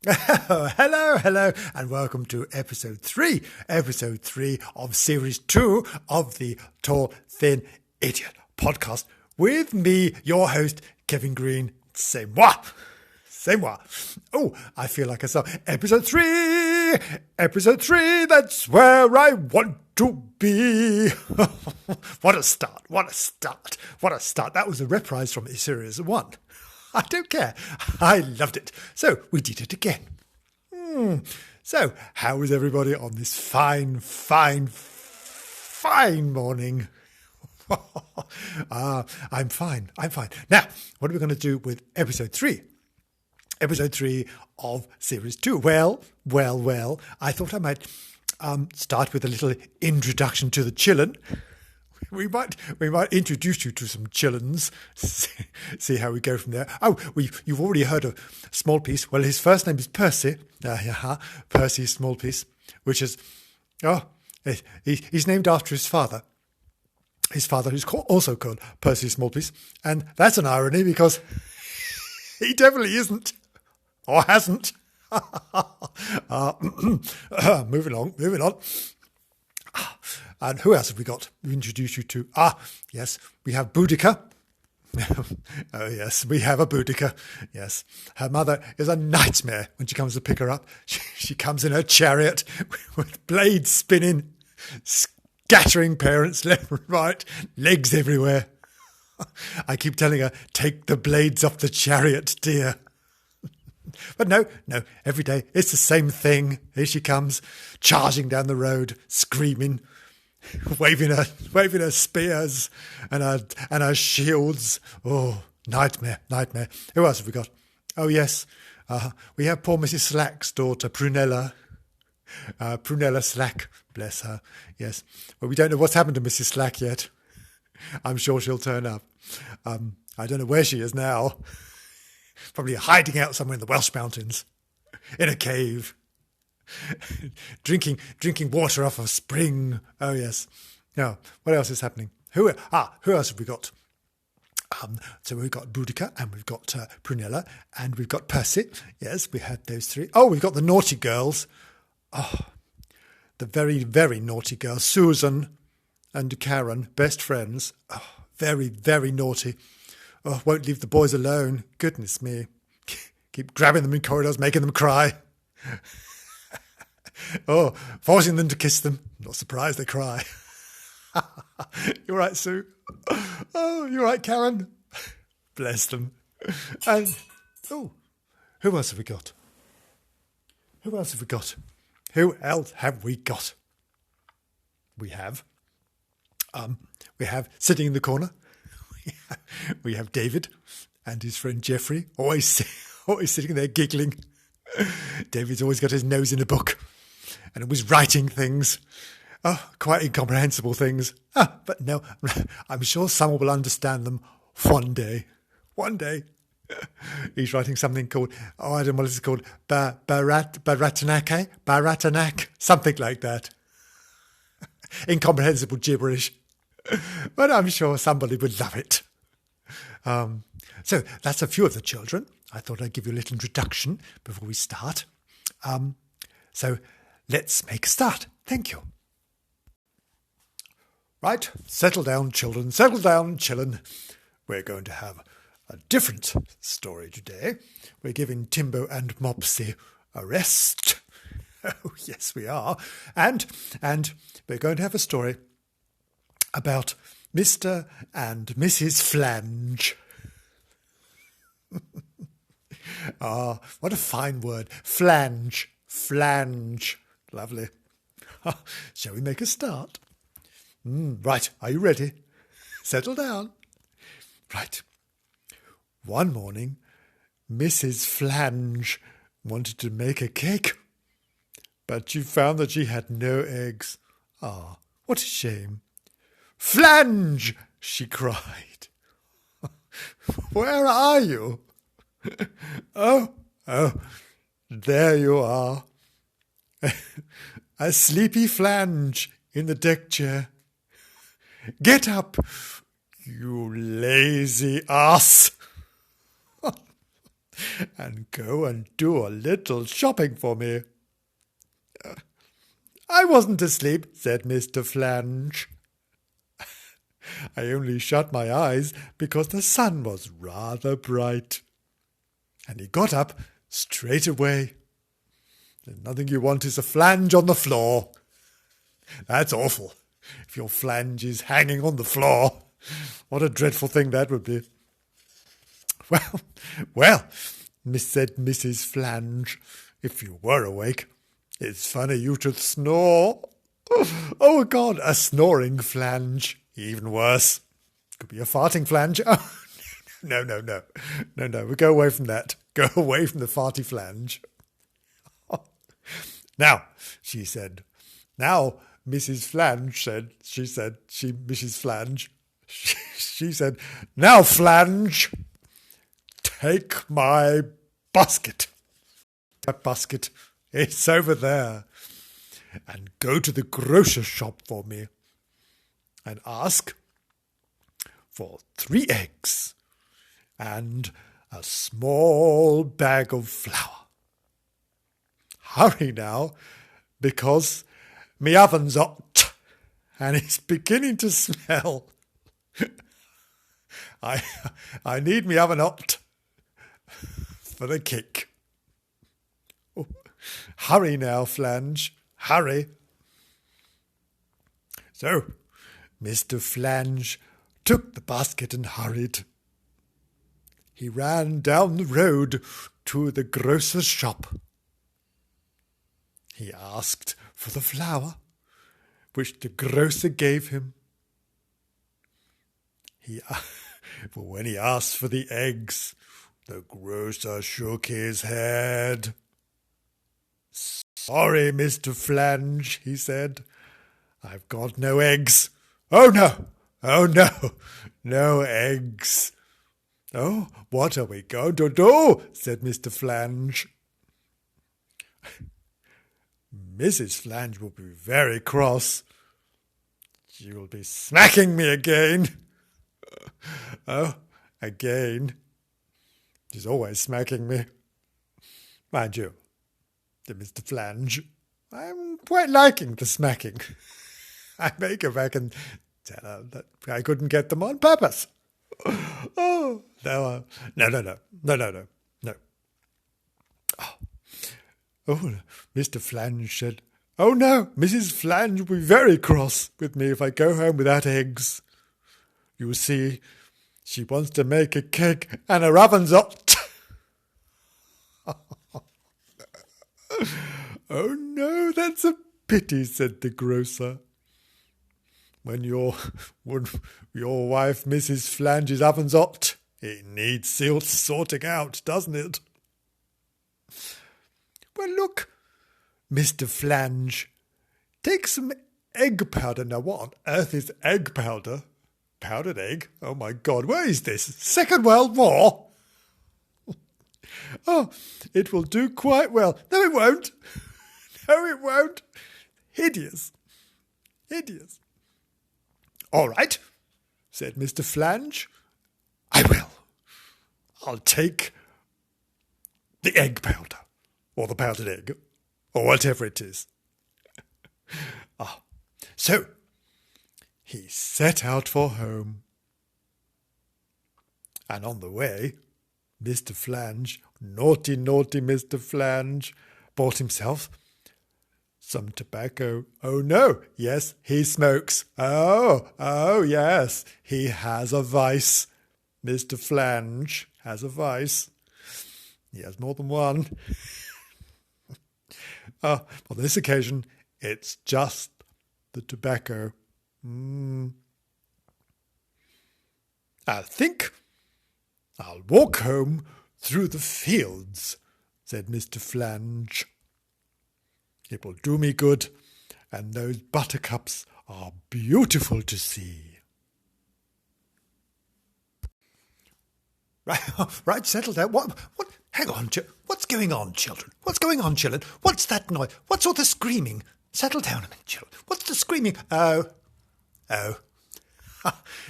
Hello, and welcome to episode 3 of series 2 of the Tall, Thin Idiot podcast with me, your host, Kevin Green. C'est moi. Oh, I feel like I saw episode 3, that's where I want to be. What a start. That was a reprise from series 1. I don't care. I loved it. So we did it again. So how is everybody on this fine morning? I'm fine. Now, what are we going to do with episode 3? Episode 3 of series 2. Well, I thought I might start with a little introduction to the chillin'. We might introduce you to some chillins. See how we go from there. Oh, you've already heard of Smallpiece. Well, his first name is Percy. Percy Smallpiece, which is he's named after his father. His father is also called Percy Smallpiece, and that's an irony because he definitely isn't or hasn't. Moving on. And who else have we got to introduce you to? Yes, we have Boudica. Oh, yes, we have a Boudica. Yes, her mother is a nightmare when she comes to pick her up. She comes in her chariot with blades spinning, scattering parents left and right, legs everywhere. I keep telling her, take the blades off the chariot, dear. But no, every day it's the same thing. Here she comes, charging down the road, screaming, waving her spears and her shields. Oh, nightmare. Who else have we got? Oh, yes, we have poor Mrs. Slack's daughter, Prunella. Prunella Slack, bless her. Yes, well, we don't know what's happened to Mrs. Slack yet. I'm sure she'll turn up. I don't know where she is now. Probably hiding out somewhere in the Welsh mountains, in a cave, drinking water off a spring. Oh yes. Now, what else is happening? Who else have we got? So we've got Boudica, and we've got Prunella, and we've got Percy. Yes, we had those three. Oh, we've got the naughty girls. Oh, the very, very naughty girls. Susan and Karen, best friends. Oh, very, very naughty. Oh, won't leave the boys alone. Goodness me. Keep grabbing them in corridors, making them cry. Oh, forcing them to kiss them. Not surprised they cry. You're right, Sue. Oh, you're right, Karen. Bless them. And, who else have we got? Who else have we got? We have sitting in the corner. We have David and his friend Jeffrey, always sitting there giggling. David's always got his nose in a book and always writing things, quite incomprehensible things. But no, I'm sure someone will understand them one day. He's writing something called, I don't know what it's called, Baratanak, something like that. Incomprehensible gibberish. But I'm sure somebody would love it. So that's a few of the children. I thought I'd give you a little introduction before we start. So let's make a start. Thank you. Right, settle down, children. We're going to have a different story today. We're giving Timbo and Mopsy a rest. Oh, yes, we are. And we're going to have a story about Mr and Mrs Flange. What a fine word. Flange. Lovely. Shall we make a start? Right, are you ready? Settle down. Right. One morning, Mrs Flange wanted to make a cake, but she found that she had no eggs. What a shame. Flange, she cried. Where are you? Oh, there you are. A sleepy Flange in the deck chair. Get up, you lazy ass. and go and do a little shopping for me. I wasn't asleep, said Mr. Flange. I only shut my eyes because the sun was rather bright. And he got up straight away. And nothing you want is a flange on the floor. That's awful. If your flange is hanging on the floor, what a dreadful thing that would be. Well, said Mrs. Flange, if you were awake, it's funny you should snore. Oh, God, a snoring flange. Even worse. Could be a farting flange. Oh, no. We'll go away from that. Go away from the farty flange. Now, she said. Now, Mrs. Flange said. Mrs. Flange. She said, now, Flange, take my basket. That basket, it's over there. And go to the grocer's shop for me. And ask for 3 eggs and a small bag of flour. Hurry now, because me oven's hot and it's beginning to smell. I need me oven hot for the cake. Oh, hurry now, Flange, hurry. So, Mr. Flange took the basket and hurried. He ran down the road to the grocer's shop. He asked for the flour, which the grocer gave him. But when he asked for the eggs, the grocer shook his head. Sorry, Mr. Flange, he said. I've got no eggs. Oh, no, no eggs. Oh, what are we going to do? Said Mr. Flange. Mrs. Flange will be very cross. She will be smacking me again. Oh, again. She's always smacking me. Mind you, said Mr. Flange, I'm quite liking the smacking. I may go back and tell her that I couldn't get them on purpose. Oh, no. Oh, Mr. Flange said, oh no, Mrs. Flange will be very cross with me if I go home without eggs. You see, she wants to make a cake and her oven's hot. Oh no, that's a pity, said the grocer. When your wife, Mrs. Flange's oven's hot, it needs sorting out, doesn't it? Well, look, Mr. Flange, take some egg powder. Now, what on earth is egg powder? Powdered egg? Oh, my God, where is this? Second World War? Oh, it will do quite well. No, it won't. No, it won't. Hideous. All right, said Mr. Flange. I will. I'll take the egg powder, or the powdered egg, or whatever it is. So he set out for home. And on the way, Mr. Flange, naughty Mr. Flange, bought himself some tobacco. Oh, no. Yes, he smokes. Oh, yes. He has a vice. Mr. Flange has a vice. He has more than one. On this occasion, it's just the tobacco. I think I'll walk home through the fields, said Mr. Flange. It will do me good, and those buttercups are beautiful to see. Right, settle down. What? Hang on, what's going on, children? What's going on, children? What's that noise? What's all the screaming? Settle down a minute, children. What's the screaming? Oh.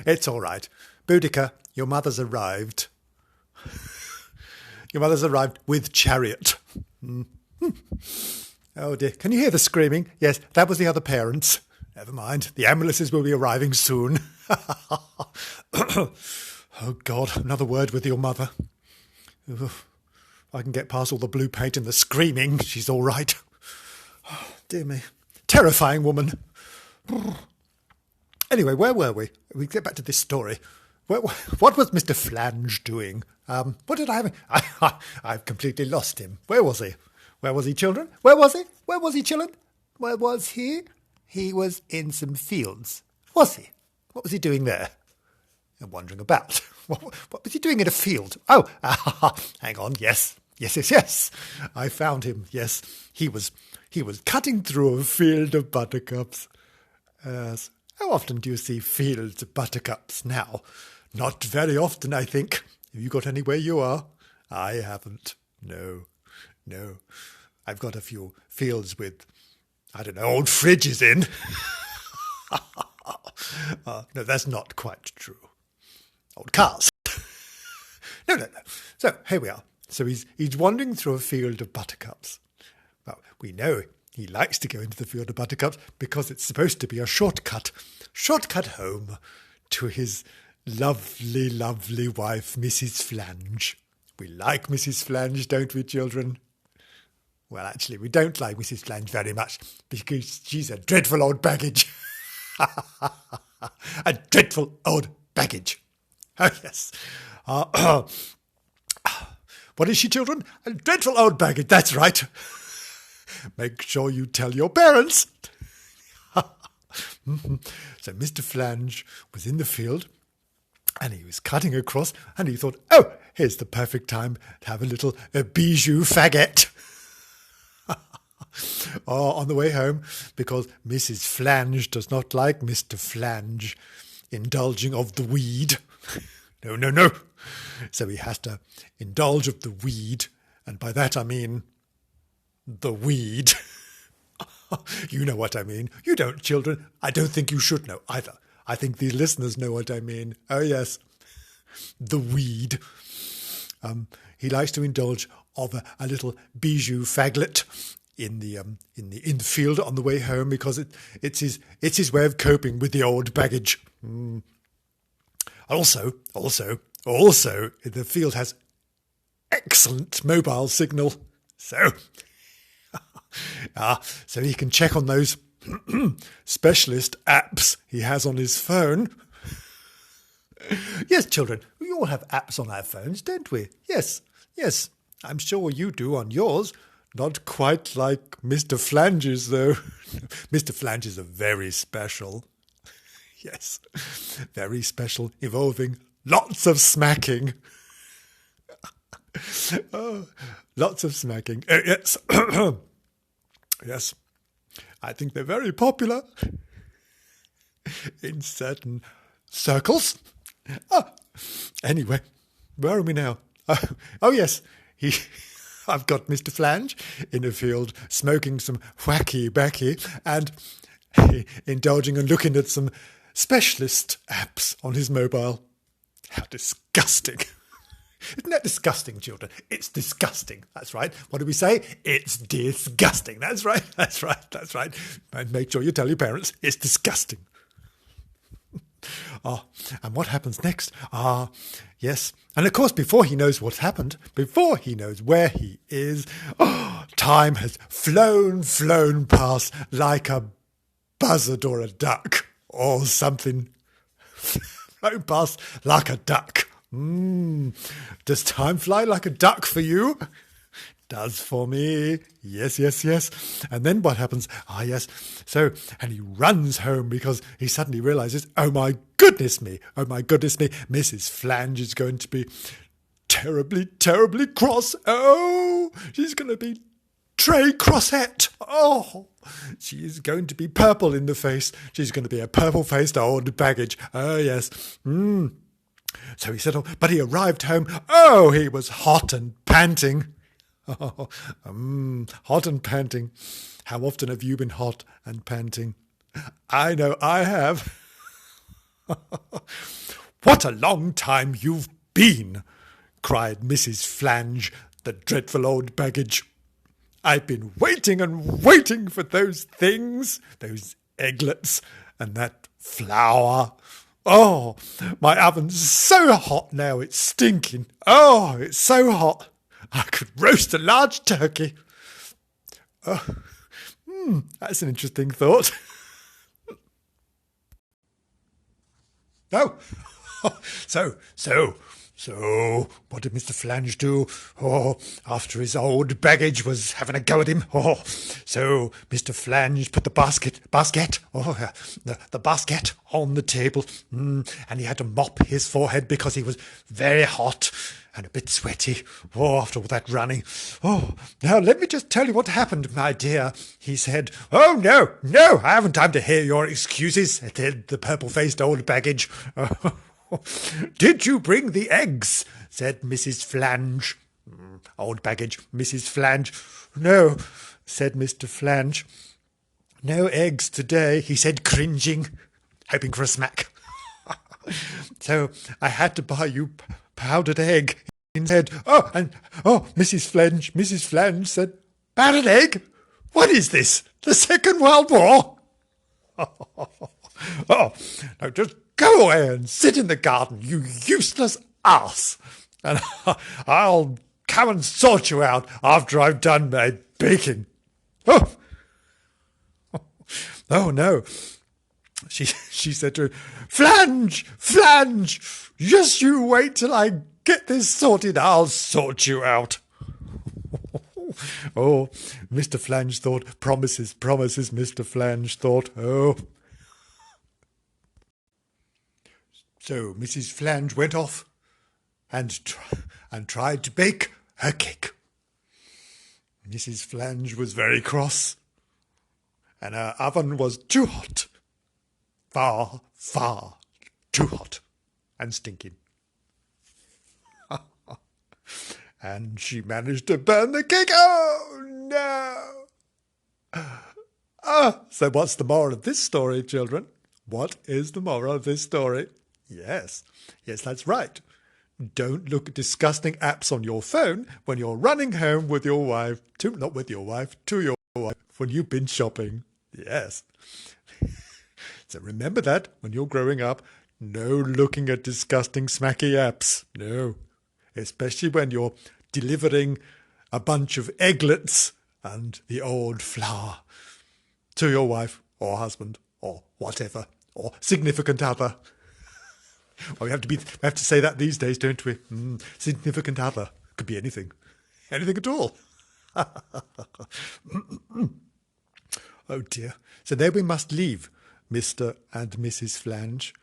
It's all right. Boudica, your mother's arrived. Your mother's arrived with chariot. Oh dear, can you hear the screaming? Yes, that was the other parents. Never mind, the ambulances will be arriving soon. Oh God, another word with your mother. If I can get past all the blue paint and the screaming, she's all right. Oh, dear me. Terrifying woman. Anyway, where were we? We get back to this story. What was Mr Flange doing? What did I have? I've completely lost him. Where was he? Where was he, children? Where was he? Where was he, children? Where was he? He was in some fields. Was he? What was he doing there? Wandering about. What was he doing in a field? Oh, hang on. Yes. I found him. Yes, he was cutting through a field of buttercups. Yes. How often do you see fields of buttercups now? Not very often, I think. Have you got any where you are? I haven't. No. I've got a few fields with, I don't know, old fridges in. No, that's not quite true. Old cars. No. So, here we are. So he's wandering through a field of buttercups. Well, we know he likes to go into the field of buttercups because it's supposed to be a shortcut home to his lovely, lovely wife, Mrs Flange. We like Mrs Flange, don't we, children? Well, actually, we don't like Mrs Flange very much because she's a dreadful old baggage. A dreadful old baggage. Oh, yes. What is she, children? A dreadful old baggage, that's right. Make sure you tell your parents. So Mr Flange was in the field and he was cutting across and he thought, oh, here's the perfect time to have a little bijou faggot. On the way home, because Mrs Flange does not like Mr Flange indulging of the weed. No. So he has to indulge of the weed, and by that I mean the weed. You know what I mean. You don't, children. I don't think you should know either. I think the listeners know what I mean. Oh, yes. The weed. He likes to indulge of a little bijou faglet in the field on the way home because it's his way of coping with the old baggage. Also, the field has excellent mobile signal, so he can check on those specialist apps he has on his phone. Yes, children, we all have apps on our phones, don't we? Yes, I'm sure you do on yours. Not quite like Mr Flange's, though. Mr Flange's are very special. Yes, very special, involving lots of smacking. Oh, lots of smacking. Yes. Yes, I think they're very popular in certain circles. Anyway, where are we now? Oh yes, I've got Mr Flange in a field smoking some whacky backy and indulging and looking at some specialist apps on his mobile. How disgusting. Isn't that disgusting, children? It's disgusting. That's right. What do we say? It's disgusting. That's right. And make sure you tell your parents it's disgusting. And what happens next? Yes. And of course, before he knows what's happened, before he knows where he is, time has flown past like a buzzard or a duck or something. Flown past like a duck. Does time fly like a duck for you? Does for me. Yes. And then what happens? Yes. So, and he runs home because he suddenly realizes, oh my goodness me, Mrs Flange is going to be terribly, terribly cross. Oh, she's going to be Trey Crossette. Oh, she is going to be purple in the face. She's going to be a purple-faced old baggage. Oh, yes. So he said, but he arrived home. Oh, he was hot and panting. Hot and panting. How often have you been hot and panting? I know I have. What a long time you've been, cried Mrs. Flange, the dreadful old baggage. "I've been waiting and waiting for those things, those egglets, and that flour. Oh, my oven's so hot now, it's stinking. Oh, it's so hot. I could roast a large turkey." Oh, that's an interesting thought. Oh, so, what did Mr. Flange do? Oh, after his old baggage was having a go at him. Oh, so Mr. Flange put the basket on the table, and he had to mop his forehead because he was very hot and a bit sweaty. Oh, after all that running. "Oh, now let me just tell you what happened, my dear," he said. "Oh, no, I haven't time to hear your excuses," said the purple-faced old baggage. "Did you bring the eggs?" said Mrs. Flange. Old baggage, Mrs. Flange. "No," said Mr. Flange. "No eggs today," he said, cringing, hoping for a smack. "So I had to buy you powdered egg instead." Mrs. Flange said, "Powdered egg? What is this? The Second World War?" "Oh, no, just go away and sit in the garden, you useless ass, and I'll come and sort you out after I've done my baking." Oh no, she said to him, "Flange, just you wait till I get this sorted, I'll sort you out." Oh, Mr. Flange thought, promises, Mr. Flange thought, oh. So Mrs. Flange went off and tried to bake her cake. Mrs. Flange was very cross, and her oven was too hot. Far, far too hot and stinking. And she managed to burn the cake. Oh, no! So what's the moral of this story, children? What is the moral of this story? Yes, that's right. Don't look at disgusting apps on your phone when you're running home with your wife, to your wife, when you've been shopping. Yes. So remember that when you're growing up, no looking at disgusting smacky apps. No. Especially when you're delivering a bunch of egglets and the old flour to your wife or husband or whatever, or significant other. Well, we have to say that these days, don't we? Significant other. Could be anything. Anything at all. Oh dear. So there we must leave Mr. and Mrs. Flange.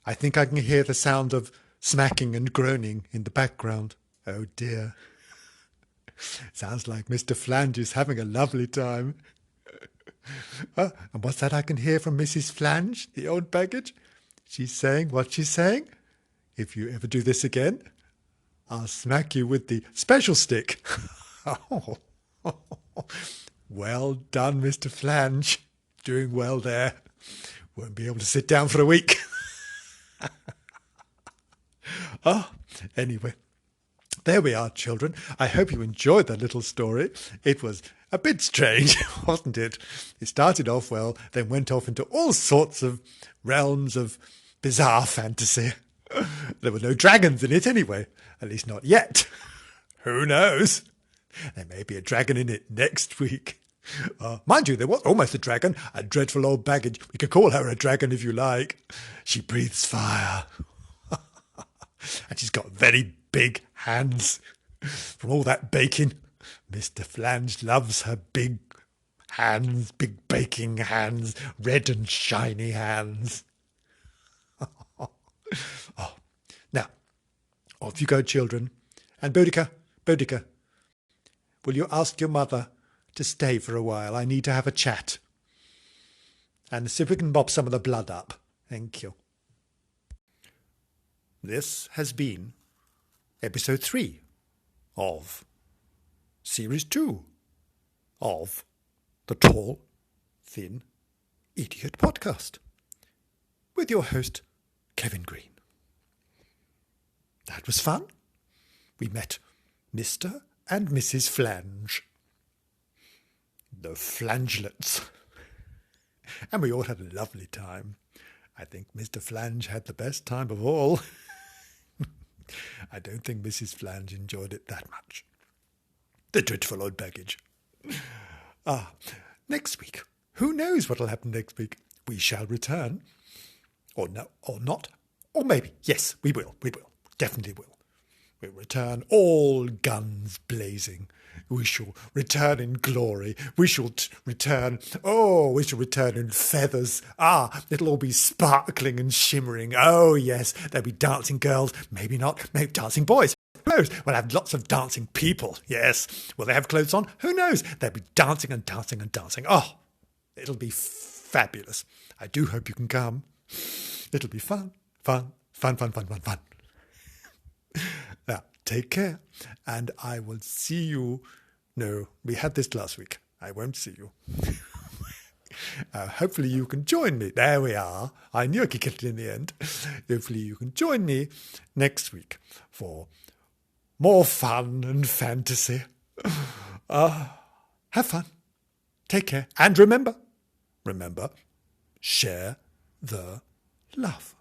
I think I can hear the sound of smacking and groaning in the background. Oh dear. Sounds like Mr. Flange is having a lovely time. And what's that I can hear from Mrs. Flange, the old baggage? She's saying what she's saying. If you ever do this again, I'll smack you with the special stick. Oh. Well done, Mr. Flange. Doing well there. Won't be able to sit down for a week. Anyway, there we are, children. I hope you enjoyed that little story. It was a bit strange, wasn't it? It started off well, then went off into all sorts of realms of bizarre fantasy. There were no dragons in it anyway, at least not yet. Who knows? There may be a dragon in it next week. Mind you, there was almost a dragon, a dreadful old baggage. We could call her a dragon if you like. She breathes fire. And she's got very big hands from all that baking. Mr. Flange loves her big hands, big baking hands, red and shiny hands. Now, off you go, children. And Boudica, will you ask your mother to stay for a while? I need to have a chat. And see if we can mop some of the blood up. Thank you. This has been episode 3 of series 2 of the Tall, Thin Idiot podcast with your host, Kevin Green. That was fun. we met Mr and Mrs Flange. The Flangelets. And we all had a lovely time. I think Mr Flange had the best time of all. I don't think Mrs Flange enjoyed it that much. The dreadful old baggage. Next week. Who knows what will happen next week? We shall return. Or no, or not. Or maybe. Yes, we will. We will. Definitely will. We'll return all guns blazing. We shall return in glory. We shall return in feathers. It'll all be sparkling and shimmering. Oh, yes, there'll be dancing girls. Maybe not. Maybe dancing boys. Who knows? We'll have lots of dancing people. Yes. Will they have clothes on? Who knows? They'll be dancing and dancing and dancing. Oh, it'll be fabulous. I do hope you can come. It'll be fun, fun, fun, fun, fun, fun, fun. Now, take care, and I will see you. No, we had this last week. I won't see you. Hopefully you can join me. There we are. I knew I could get it in the end. Hopefully you can join me next week for more fun and fantasy. Have fun. Take care. And remember, share the love.